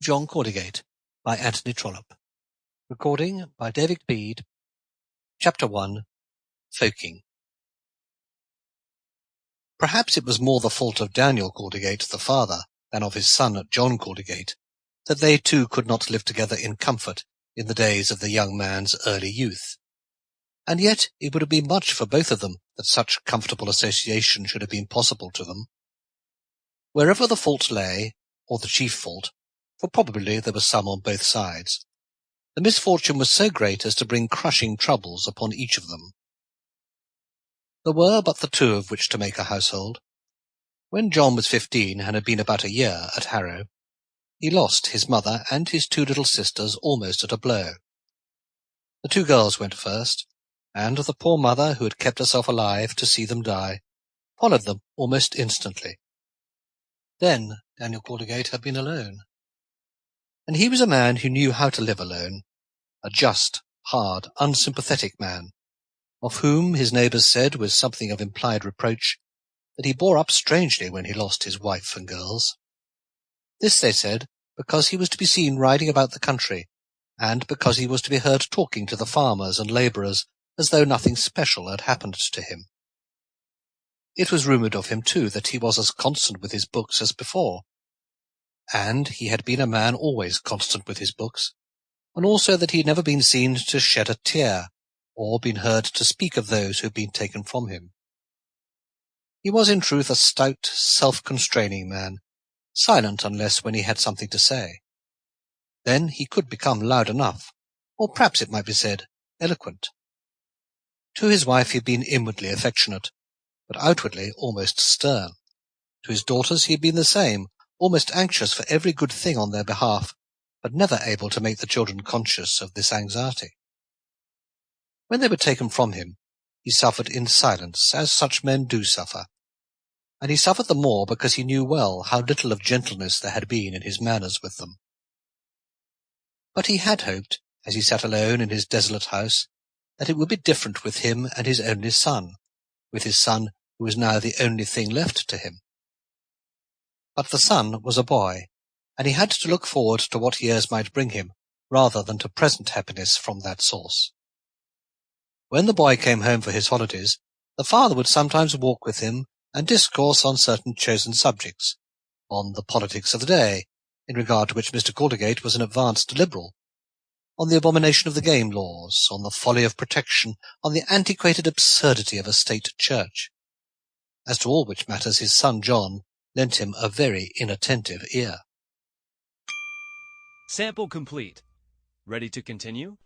John Caldigate by Anthony Trollope. Recording by David Bede. Chapter 1. Folking. Perhaps it was more the fault of Daniel Caldigate the father than of his son John Caldigate that they two could not live together in comfort in the days of the young man's early youth. And yet it would have been much for both of them that such comfortable association should have been possible to them. Wherever the fault lay, or the chief fault, for probably there was some on both sides, the misfortune was so great as to bring crushing troubles upon each of them. There were but the two of which to make a household. When John was 15 and had been about a year at Harrow, he lost his mother and his two little sisters almost at a blow. The two girls went first, and the poor mother, who had kept herself alive to see them die, followed them almost instantly. Then Daniel Caldigate had been alone. And he was a man who knew how to live alone, a just, hard, unsympathetic man, of whom his neighbours said, with something of implied reproach, that he bore up strangely when he lost his wife and girls. This, they said, because he was to be seen riding about the country, and because he was to be heard talking to the farmers and labourers as though nothing special had happened to him. It was rumoured of him, too, that he was as constant with his books as before. And he had been a man always constant with his books, and also that he had never been seen to shed a tear, or been heard to speak of those who had been taken from him. He was in truth a stout, self-constraining man, silent unless when he had something to say. Then he could become loud enough, or perhaps it might be said, eloquent. To his wife he had been inwardly affectionate, but outwardly almost stern. To his daughters he had been the same, almost anxious for every good thing on their behalf, but never able to make the children conscious of this anxiety. When they were taken from him, he suffered in silence, as such men do suffer, and he suffered the more because he knew well how little of gentleness there had been in his manners with them. But he had hoped, as he sat alone in his desolate house, that it would be different with him and his only son, with his son who was now the only thing left to him. But the son was a boy, and he had to look forward to what years might bring him, rather than to present happiness from that source. When the boy came home for his holidays, the father would sometimes walk with him and discourse on certain chosen subjects, on the politics of the day, in regard to which Mr. Caldigate was an advanced Liberal, on the abomination of the game laws, on the folly of protection, on the antiquated absurdity of a state church. As to all which matters his son John lent him a very inattentive ear. Sample complete. Ready to continue?